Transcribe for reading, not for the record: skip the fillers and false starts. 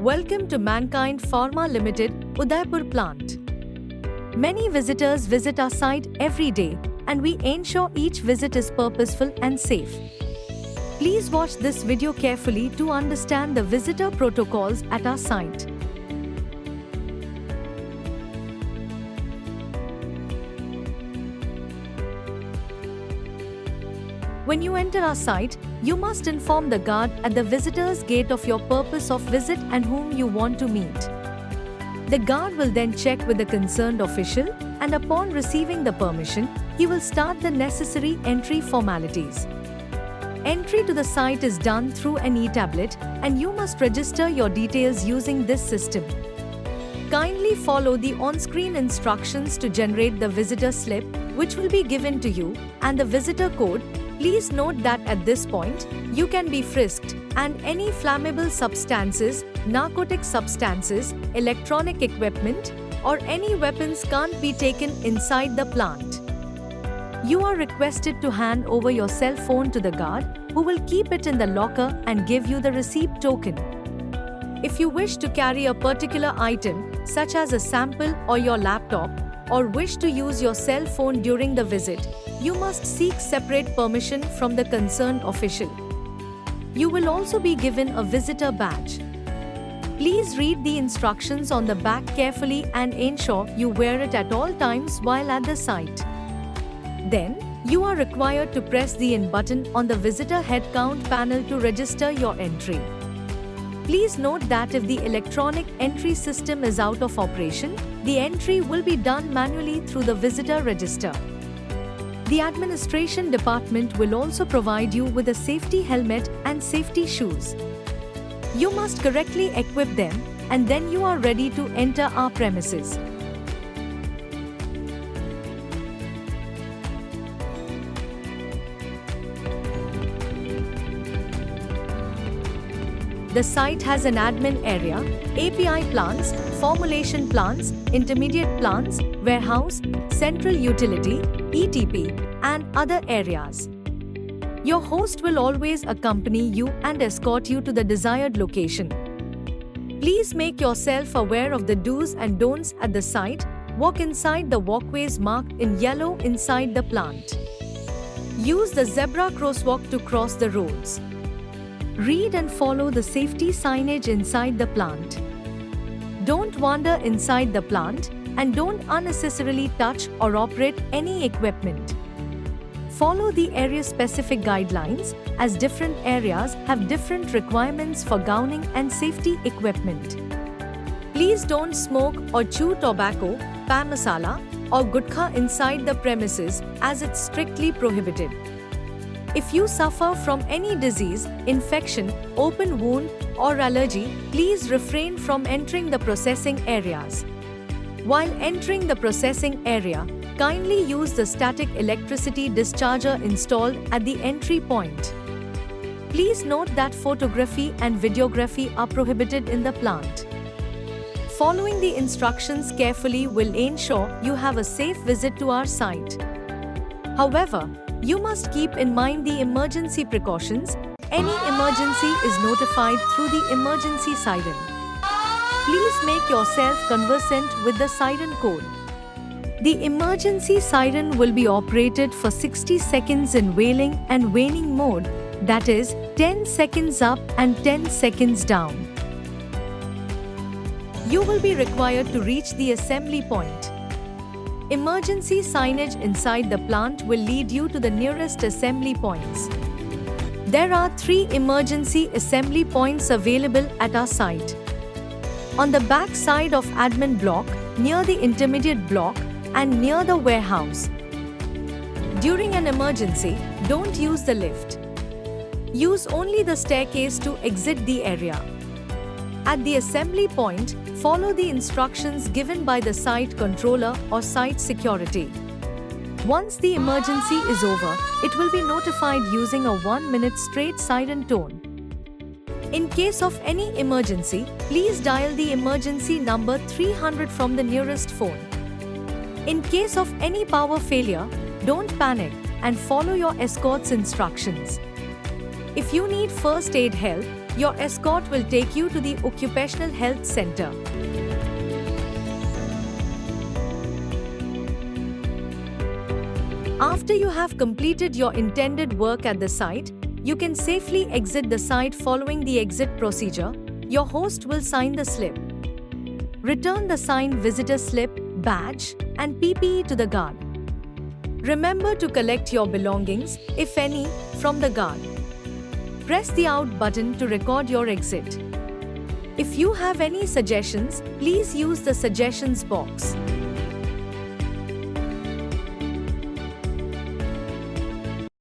Welcome to Mankind Pharma Limited, Udaipur plant. Many visitors visit our site every day, and we ensure each visit is purposeful and safe. Please watch this video carefully to understand the visitor protocols at our site. When you enter our site, you must inform the guard at the visitor's gate of your purpose of visit and whom you want to meet. The guard will then check with the concerned official, and upon receiving the permission, he will start the necessary entry formalities. Entry to the site is done through an e-tablet, and you must register your details using this system. Kindly follow the on-screen instructions to generate the visitor slip, which will be given to you, and the visitor code. Please note that at this point, you can be frisked, and any flammable substances, narcotic substances, electronic equipment, or any weapons can't be taken inside the plant. You are requested to hand over your cell phone to the guard, who will keep it in the locker and give you the receipt token. If you wish to carry a particular item, such as a sample or your laptop, or wish to use your cell phone during the visit, you must seek separate permission from the concerned official. You will also be given a visitor badge. Please read the instructions on the back carefully and ensure you wear it at all times while at the site. Then, you are required to press the in button on the visitor head count panel to register your entry. Please note that if the electronic entry system is out of operation, the entry will be done manually through the visitor register. The administration department will also provide you with a safety helmet and safety shoes. You must correctly equip them, and then you are ready to enter our premises. The site has an admin area, API plants, formulation plants, intermediate plants, warehouse, central utility, ETP, and other areas. Your host will always accompany you and escort you to the desired location. Please make yourself aware of the do's and don'ts at the site. Walk inside the walkways marked in yellow inside the plant. Use the zebra crosswalk to cross the roads. Read and follow the safety signage inside the plant. Don't wander inside the plant, and don't unnecessarily touch or operate any equipment. Follow the area-specific guidelines, as different areas have different requirements for gowning and safety equipment. Please don't smoke or chew tobacco, pan masala, or gutkha inside the premises, as it's strictly prohibited. If you suffer from any disease, infection, open wound, or allergy, please refrain from entering the processing areas. While entering the processing area, kindly use the static electricity discharger installed at the entry point. Please note that photography and videography are prohibited in the plant. Following the instructions carefully will ensure you have a safe visit to our site. However, you must keep in mind the emergency precautions. Any emergency is notified through the emergency siren. Please make yourself conversant with the siren code. The emergency siren will be operated for 60 seconds in wailing and waning mode, that is, 10 seconds up and 10 seconds down. You will be required to reach the assembly point. Emergency signage inside the plant will lead you to the nearest assembly points. There are 3 emergency assembly points available at our site. On the back side of admin block, near the intermediate block, and near the warehouse. During an emergency, don't use the lift. Use only the staircase to exit the area. At the assembly point, follow the instructions given by the site controller or site security. Once the emergency is over, it will be notified using a 1-minute straight siren tone. In case of any emergency, please dial the emergency number 300 from the nearest phone. In case of any power failure, don't panic and follow your escort's instructions. If you need first aid help, Your escort will take you to the Occupational Health Center. After you have completed your intended work at the site, you can safely exit the site. Following the exit procedure, your host will sign the slip. Return the signed visitor slip, badge, and PPE to the guard. Remember to collect your belongings, if any, from the guard. Press the out button to record your exit. If you have any suggestions, please use the suggestions box.